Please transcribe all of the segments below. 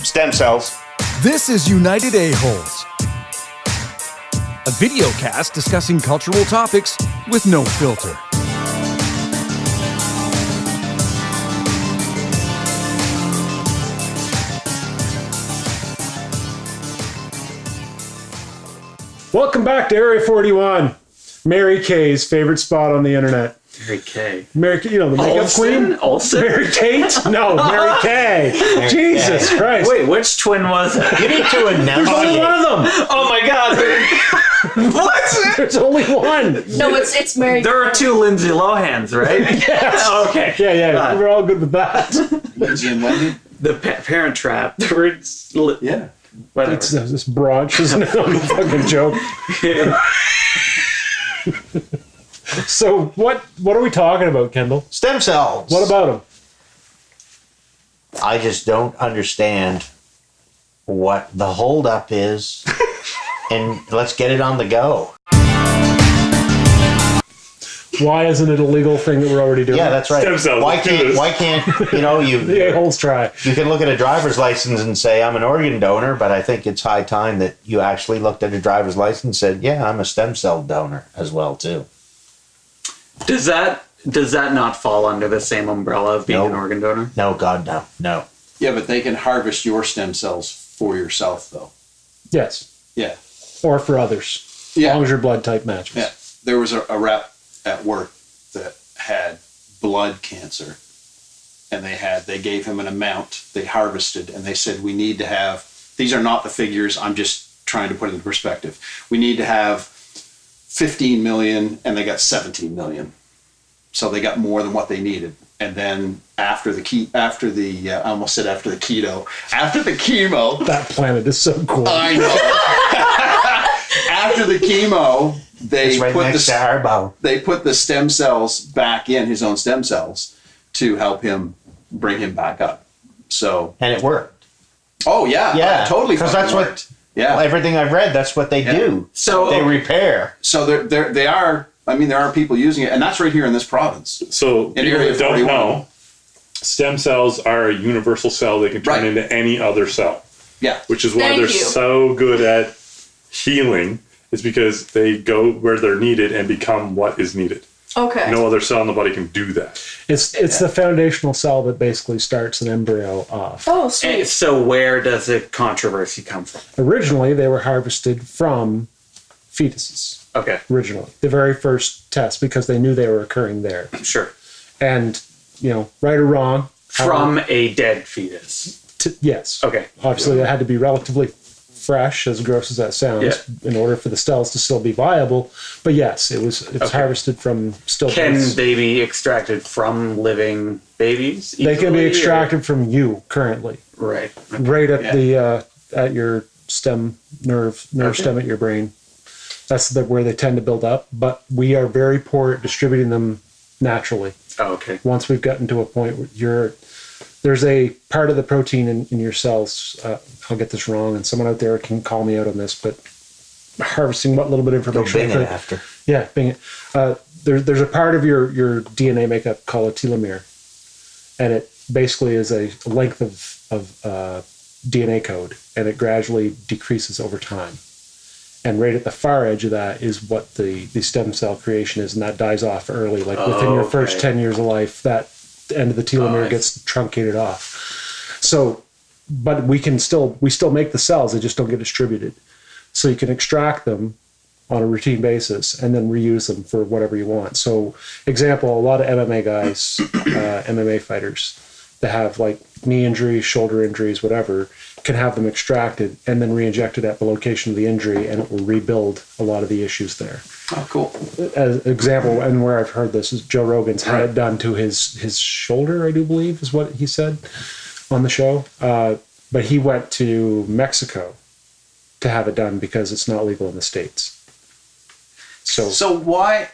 Stem cells. This is United A-Holes, a video cast discussing cultural topics with no filter. Welcome back to Area 41, Mary Kay's favorite spot on the internet. Mary Kay. Mary Kay, you know, the makeup queen? Olsen? Mary Kate? No, Mary Kay. Jesus Christ. Wait, which twin was it? You need to announce Only one of them. Oh my god. What? There's only one. No, it's Mary. There are two Lindsay Lohans, right? Yes. Oh, okay. Yeah. We're all good with that. Lindsay and Wendy? The Parent Trap. The words. Yeah. Whatever. It's this brunch, isn't it? I'm a fucking joke. So what are we talking about, Kendall? stem cells. What about them? I just don't understand what the holdup is, and let's get it on the go. Why isn't it a legal thing that we're already doing? Yeah, that's right. Stem cells, Why let's do can't this. The a-holes try. You can look at a driver's license and say, I'm an organ donor, but I think it's high time that you actually looked at a driver's license and said, yeah, I'm a stem cell donor as well, too. Does that not fall under the same umbrella of being Nope. an organ donor? No, God, no. No. Yeah, but they can harvest your stem cells for yourself, though. Yes. Yeah. Or for others. As Yeah. long as your blood type matches. Yeah. There was a rep at work that had blood cancer, and they gave him an amount they harvested, and they said, we need to have, these are not the figures, I'm just trying to put it into perspective. We need to have 15 million, and they got 17 million. So they got more than what they needed. And then after the chemo, That planet is so cool. I know. After the chemo, they It's right put next to our bow. they put the stem cells back in, his own stem cells, to help him bring him back up. So, And it worked. oh yeah, Yeah, totally. because fucking that's what worked. Yeah. everything I've read, that's what they do. So They repair. So there are people using it, and that's right here in this province. So In people Area that don't 41. know, stem cells are a universal cell. They can turn Right. into any other cell, Yeah. which is why Thank they're you. so good at healing. Is because they go where they're needed and become what is needed. Okay. No other cell in the body can do that. It's the foundational cell that basically starts an embryo off. Oh, And sweet. so where does the controversy come from? Originally, they were harvested from fetuses. Okay, Originally, the very first test, because they knew they were occurring there. sure. And, right or wrong. From a dead fetus. Yes. Okay. Obviously, it had to be relatively fresh, as gross as that sounds, in order for the cells to still be viable. But yes, it's harvested from still. Can they be extracted from living babies? They can be easily, extracted from you currently, or- Right. right at the at your stem nerve stem at your brain. That's where they tend to build up. But we are very poor at distributing them naturally. Oh, okay. Once we've gotten to a point where there's a part of the protein in your cells. I'll get this wrong, and someone out there can call me out on this, but harvesting what little bit of Go information. bing it after. Yeah, bing it. There's a part of your DNA makeup called a telomere, and it basically is a length of DNA code, and it gradually decreases over time. And right at the far edge of that is what the stem cell creation is, and that dies off early. Like within your first 10 years of life, that end of the telomere gets truncated off. So, but we still make the cells, they just don't get distributed. So you can extract them on a routine basis and then reuse them for whatever you want. So, example, a lot of MMA guys, MMA fighters that have like knee injuries, shoulder injuries, whatever, can have them extracted and then re-injected at the location of the injury, and it will rebuild a lot of the issues there. Oh, cool. As example, and where I've heard this is Joe Rogan's had it done to his shoulder, I do believe, is what he said on the show. But he went to Mexico to have it done because it's not legal in the States. So why?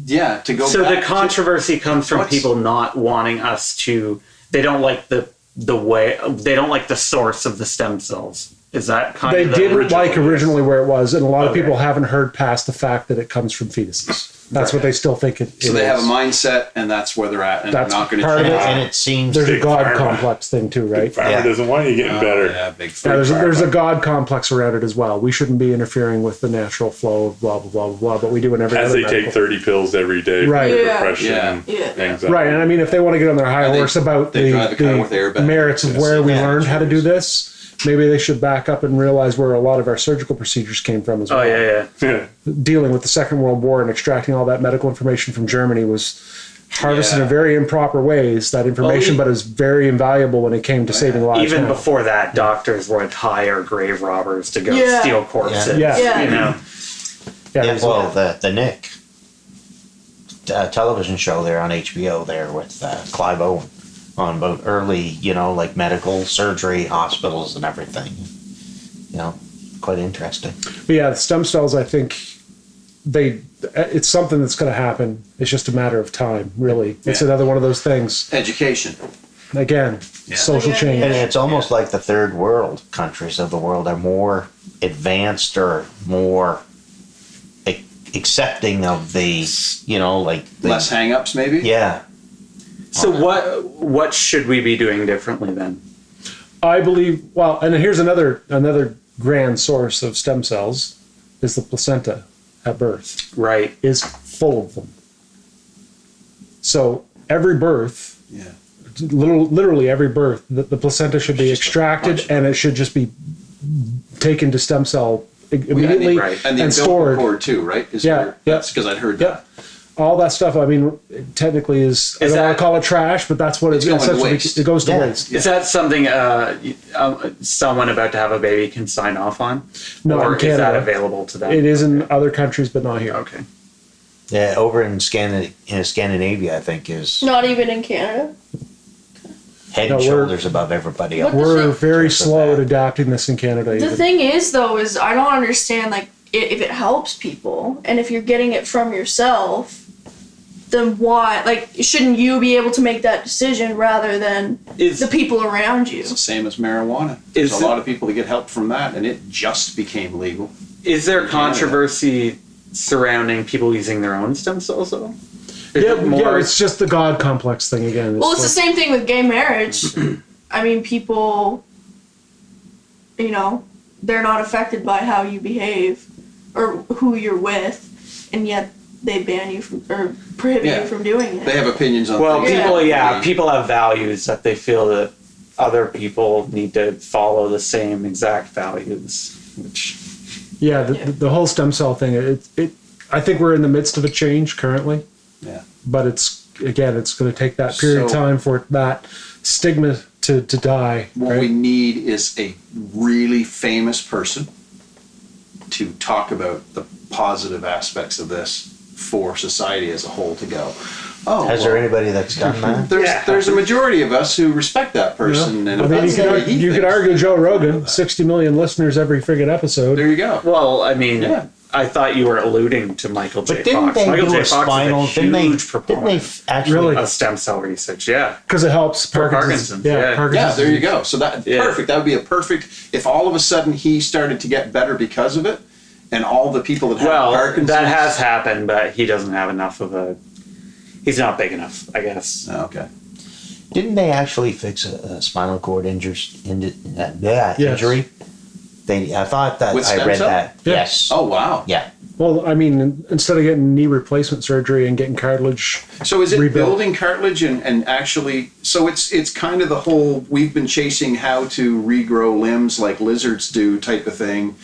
Yeah, to go. So back the controversy comes from what's- people not wanting us to. They don't like the way. They don't like the source of the stem cells. Is that kind They of the didn't original? like originally where it was, and a lot of Okay. people haven't heard past the fact that it comes from fetuses. That's what they still think it So is. they have a mindset, and that's where they're at, and That's they're not going to part of change. it. And it seems There's a Big God pharma. complex thing too, right? Farmer Yeah. doesn't want you getting better. Yeah, big Yeah, fruit. there's a God complex around it as well. We shouldn't be interfering with the natural flow of blah blah blah blah blah, but we do in every As other they take medical. 30 pills every day Right. for Yeah. depression Yeah. and Yeah. anxiety. Right, and I mean, if they want to get on their high And they- horse about they drive the car with the airbags. merits of Yes. where we Yeah, learned how to do sure. this, maybe they should back up and realize where a lot of our surgical procedures came from as well. Oh yeah. Yeah. Dealing with the Second World War and extracting all that medical information from Germany was harvested Yeah. in very improper ways, that information, Well, but is very invaluable when it came to saving lives. Even now. before that, doctors would hire grave robbers to go Yeah. steal corpses. Yeah. Yeah. You know. Yeah, Yeah, there's- well, the Nick television show there on HBO there with Clive Owen on about early, like medical surgery, hospitals, and everything. Quite interesting. But yeah, the stem cells, I think it's something that's going to happen. It's just a matter of time, really. It's Yeah. another one of those things. Education. Again, social change. And it's almost like the third world countries of the world are more advanced or more accepting of the, like the, Less hang-ups, maybe? yeah. So what should we be doing differently then? I believe, well, and here's another grand source of stem cells is the placenta at birth Right. is full of them. So every birth, Yeah. literally every birth, the placenta should be extracted and it should just be taken to stem cell immediately right. And the and umbilical stored. cord, too, right? Is Yeah, where- yeah. That's because I'd heard Yeah. that. All that stuff, I mean, technically is I Is don't want that- to call it trash, but that's what It's it going to essentially waste. it goes to Yeah. waste. Is that something someone about to have a baby can sign off on? No, or in is that Canada. available to them? It is in other countries, but not here. Okay. Yeah, over in Scandinavia, I think, is Not even in Canada. head No, and we're- shoulders above everybody else. What the We're very Just slow that. at adapting this in Canada. The even. thing is, though, is I don't understand, like, if it helps people, and if you're getting it from yourself, then why, like, shouldn't you be able to make that decision rather than Is- the people around you? It's the same as marijuana. There's Is a it- lot of people that get help from that, and it just became legal. Is there controversy surrounding people using their own stem cells though? Is Yeah, it more it's just the God complex thing again. Well, it's the same thing with gay marriage. I mean, people, they're not affected by how you behave or who you're with, and yet they ban you from or prohibit Yeah. you from doing it. They have opinions on well, things. people Yeah. people have values that they feel that other people need to follow the same exact values, which Yeah, the whole stem cell thing. I think we're in the midst of a change currently, Yeah. but it's going to take that period of So- time for that stigma to die. What right? we need is a really famous person to talk about the positive aspects of this for society as a whole to go, oh, Has there anybody that's done that? there's a majority of us who respect that person. And I if mean, that's the way he you could thinks, argue Joe Rogan, 60 million listeners every friggin' episode. there you go. well, I mean, Yeah. I thought you were alluding to Michael J. But didn't Fox. they Michael do J. a Fox spinal? is a Didn't huge they proponent actually? Really? of stem cell research. Yeah. Because it helps Parkinson's, yeah. Yeah, Parkinson's. there you go. So that Yeah. perfect. That would be a perfect. If all of a sudden he started to get better because of it, and all the people that have Well, Parkinson's, that has happened, but he doesn't have enough of a. He's not big enough, I guess. Oh, okay. Didn't they actually fix a spinal cord Yes. injury? I thought that With I stem read cell? that. Yeah. Yes. Oh wow. Yeah. Well, I mean, instead of getting knee replacement surgery and getting cartilage, So is it Rebuilt. building cartilage and actually? So it's kind of the whole we've been chasing how to regrow limbs like lizards do type of thing.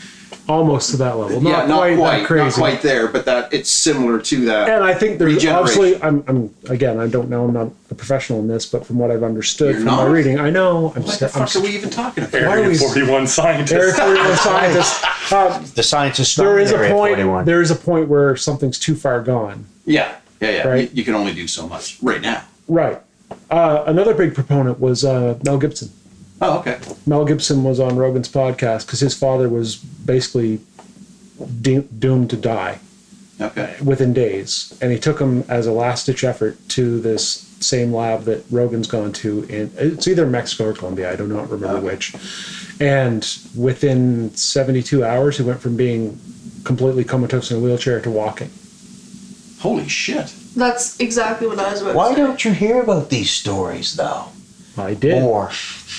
almost to that level. Yeah, not quite, that crazy. not quite there, but that it's similar to that. And I think there's Regeneration. obviously, again, I don't know, I'm not a professional in this, but from what I've understood You're from my not? reading, I know, What the fuck are we even talking about? Why are Area we- 41 scientists. Area 41 scientists. The scientists. There is a Area point. 41. There is a point where something's too far gone. Yeah. Right. You can only do so much right now. Right. Another big proponent was Mel Gibson. Oh, okay. Mel Gibson was on Rogan's podcast because his father was basically doomed to die Okay. within days, and he took him as a last-ditch effort to this same lab that Rogan's gone to in, it's either Mexico or Colombia, I do not remember which. And within 72 hours, he went from being completely comatose in a wheelchair to walking. Holy shit. That's exactly what I was about to Why say. don't you hear about these stories, though? I did. More.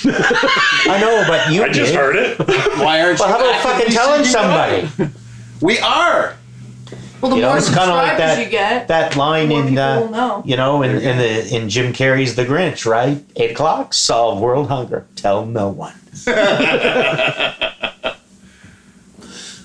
I know, but you I just did. heard it. Why aren't Well, you how about fucking actively telling seeking somebody? out? We are. Well, the You know, more it's kind of like subscribers that. you get, That line more in, people will know. you know, in Jim Carrey's The Grinch, right? 8 o'clock, solve world hunger. Tell no one.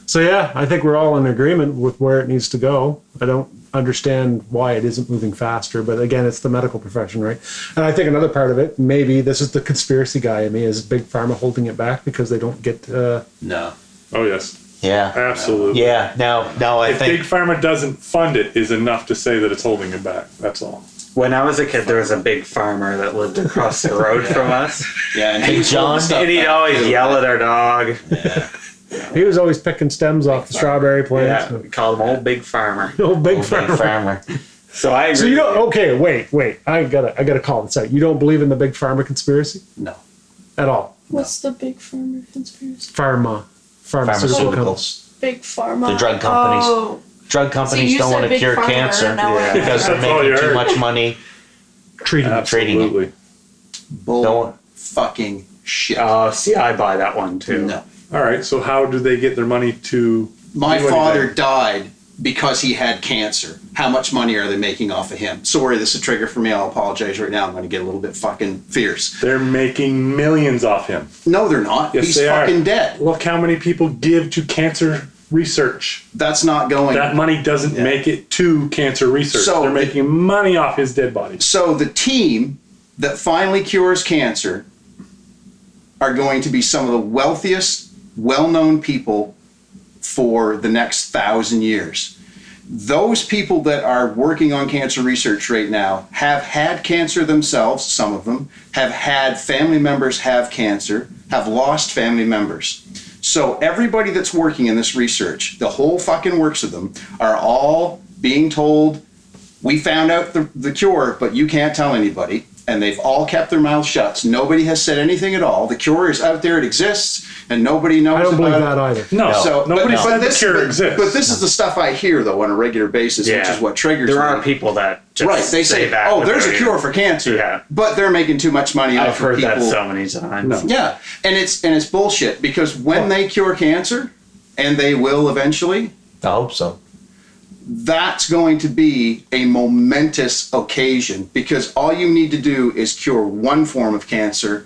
So yeah, I think we're all in agreement with where it needs to go. I don't understand why it isn't moving faster, but again, it's the medical profession, right? And I think another part of it, maybe this is the conspiracy guy in me, is Big Pharma holding it back because they don't get. No. Oh yes, Yeah. absolutely. Yeah. Now I If Big think. Pharma doesn't fund it, is enough to say that it's holding it back. That's all. When I was a kid, there was a big farmer that lived across the road from us, Yeah, and he Hey, was John, holding stuff and he'd back, always too. yell at our dog. He was always picking stems off the strawberry plants. Yeah, we called him Old Big Farmer. Old Big Big Pharma. farmer. So I agree. So you with don't? Okay, wait. I gotta call this out. You don't believe in the Big Pharma conspiracy No. at all? What's the big pharma conspiracy? Pharmaceutical companies. Pharmaceuticals. Big pharma. The drug companies. Oh, Drug companies you don't said want to big cure pharma, cancer and now Yeah. because they're That's all making you too heard. much money Treating it. trading it. Absolutely. Bull Don't- fucking shit. see, I buy that one too. No. All right. So how do they get their money to? My do father anything? died because he had cancer. How much money are they making off of him? Sorry, this is a trigger for me. I'll apologize right now. I'm going to get a little bit fucking fierce. They're making millions off him. No, they're not. Yes, He's they are. fucking dead. Look how many people give to cancer research. That's not going. That money doesn't Yeah. make it to cancer research. So- They're making money off his dead body. So the team that finally cures cancer are going to be some of the wealthiest, well-known people for the next 1,000 years. Those people that are working on cancer research right now have had cancer themselves, some of them, have had family members have cancer, have lost family members. So everybody that's working in this research, the whole fucking works of them, are all being told, we found out the cure, but you can't tell anybody. And they've all kept their mouths shut. Nobody has said anything at all. The cure is out there, it exists, and nobody knows I don't believe about that it. either. No, So, nobody said the cure but, exists. But this is the stuff I hear, though, on a regular basis, which is what triggers There me. are people that just Right, they say, that. oh, with there's their a cure ear. for cancer, Yeah. but they're making too much money off I've of heard people. that so many times. No. Yeah, and it's bullshit, because when they cure cancer, and they will eventually, I hope so. that's going to be a momentous occasion, because all you need to do is cure one form of cancer,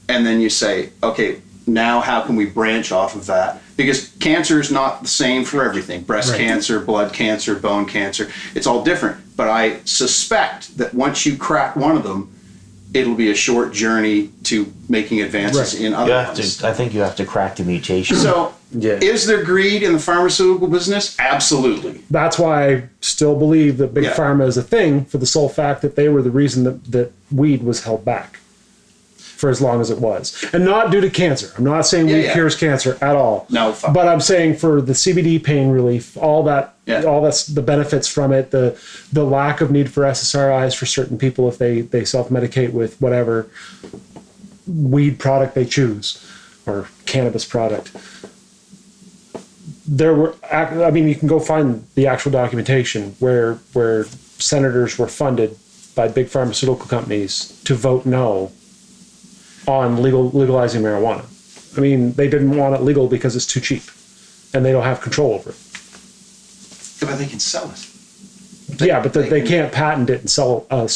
and then you say, okay, now how can we branch off of that? Because cancer is not the same for everything. Breast cancer, blood cancer, bone cancer, it's all different. But I suspect that once you crack one of them, it'll be a short journey to making advances in You other have ones. to. I think you have to crack the mutation. So, Yeah. is there greed in the pharmaceutical business? Absolutely. That's why I still believe that Big Yeah. Pharma is a thing, for the sole fact that they were the reason that weed was held back for as long as it was. And not due to cancer. I'm not saying weed yeah. cures cancer at all. No, fuck. But I'm saying for the CBD pain relief, all that's the benefits from it, the lack of need for SSRIs for certain people if they self-medicate with whatever weed product they choose, or cannabis product. There were, I mean, you can go find the actual documentation where senators were funded by big pharmaceutical companies to vote no on legalizing marijuana. I mean, they didn't want it legal because it's too cheap, and they don't have control over it. Yeah, but they can sell it. Yeah, but they can't patent it and sell a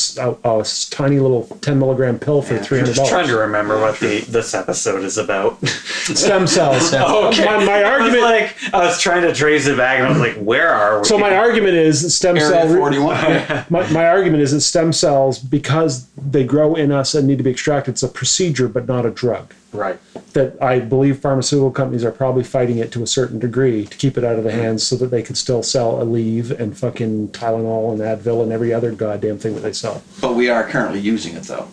tiny little 10 milligram pill for I'm $300. just trying to remember what this episode is about. Stem cells. Okay. My argument. I was trying to trace it back, and I was like, "Where are we?" So my argument is stem Area cell. 41. My argument is that stem cells, because they grow in us and need to be extracted, it's a procedure but not a drug. right. That I believe pharmaceutical companies are probably fighting it to a certain degree to keep it out of the hands so that they can still sell Aleve and fucking Tylenol and Advil and every other goddamn thing that they sell. But we are currently using it, though.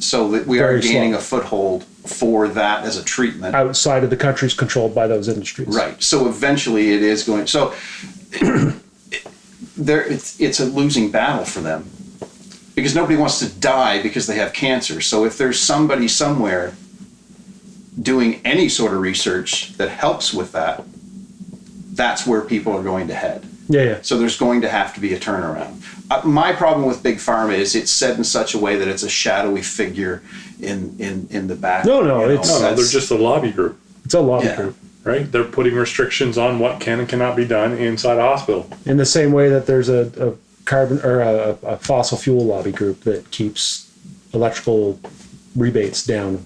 So that we are Very gaining slow. a foothold for that as a treatment. Outside of the countries controlled by those industries. Right. So eventually it is going. So it's a losing battle for them, because nobody wants to die because they have cancer. So if there's somebody somewhere doing any sort of research that helps with that, that's where people are going to head. Yeah. So there's going to have to be a turnaround. My problem with Big Pharma is it's said in such a way that it's a shadowy figure in the back. No, you know, No, they're just a lobby group, It's a lobby Yeah. group. right? They're putting restrictions on what can and cannot be done inside a hospital. In the same way that there's a carbon or a fossil fuel lobby group that keeps electrical rebates down.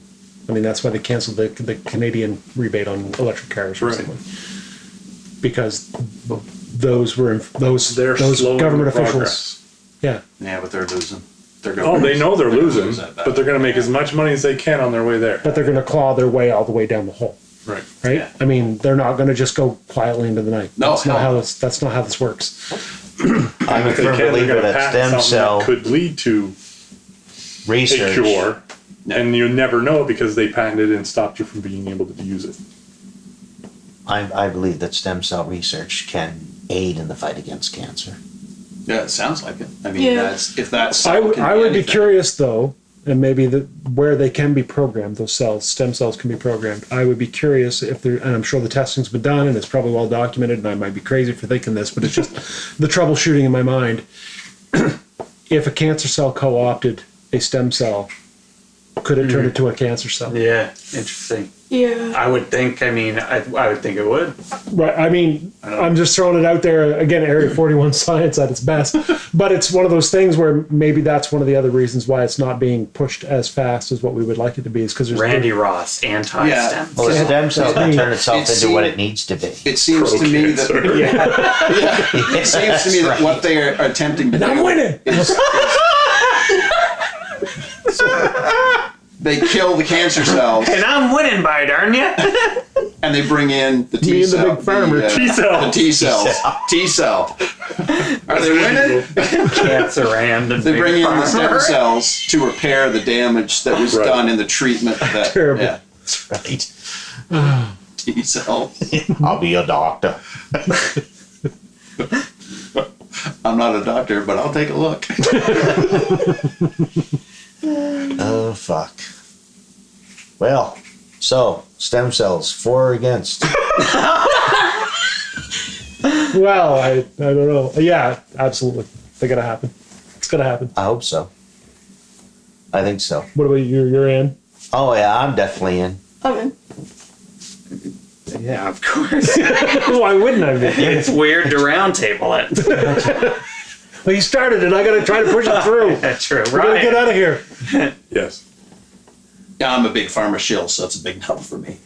I mean, that's why they canceled the Canadian rebate on electric cars Right. recently. Because those were those They're slowing government the officials. progress. Yeah. Yeah, but they're losing. They're Oh, they know they're losing, lose that but they're going to make as much money as they can on their way there. But they're going to claw their way all the way down the hole, Right. right? Yeah. I mean, they're not going to just go quietly into the night. No, that's not hell how that's not how this works. I'm a If they firm can, they're believer going to that patent stem something cell that could lead to a research. cure, and you never know because they patented it and stopped you from being able to use it. I believe that stem cell research can aid in the fight against cancer. Yeah, it sounds like it. I mean, Yeah. that's if that's. I would be anything. curious though, and maybe where they can be programmed, those cells, stem cells can be programmed. I would be curious if there, and I'm sure the testing's been done and it's probably well documented, and I might be crazy for thinking this, but it's just the troubleshooting in my mind. If a cancer cell co-opted a stem cell, could it turn into a cancer cell? Yeah, interesting. Yeah. I would think. I mean, I would think it would. Right. I mean, I'm just throwing it out there again. Area 41 science at its best, but it's one of those things where maybe that's one of the other reasons why it's not being pushed as fast as what we would like it to be. Is because there's Randy Ross, anti-stem. Yeah. Well, a stem cell can turn itself It into what seems- it needs to be. It seems to me that Pro-cancer. it seems to me that what they are attempting to do I'm winning. is they kill the cancer cells And I'm winning, by darn ya. and they bring in the Me T and the cell. big farmer. T-cell. The T cells. T cell. Are they winning? Cancer and the They big bring in the stem farmer. cells to repair the damage that was Right. done in the treatment. That, Terrible. Yeah. That's right. T cells. I'll be a doctor. I'm not a doctor, but I'll take a look. Oh, fuck. Well, so, stem cells, for or against? Well, I don't know. Yeah, absolutely. They gotta happen. It's gonna happen. I hope so. I think so. What about you? You're in. Oh, yeah, I'm definitely in. I'm in. Yeah, of course. Why wouldn't I be? It's weird to round table it. Well, you started it. I gotta try to push it through. That's true, We're gonna get right? out of here. Yes. Yeah, I'm a big farmer shill, so it's a big no for me.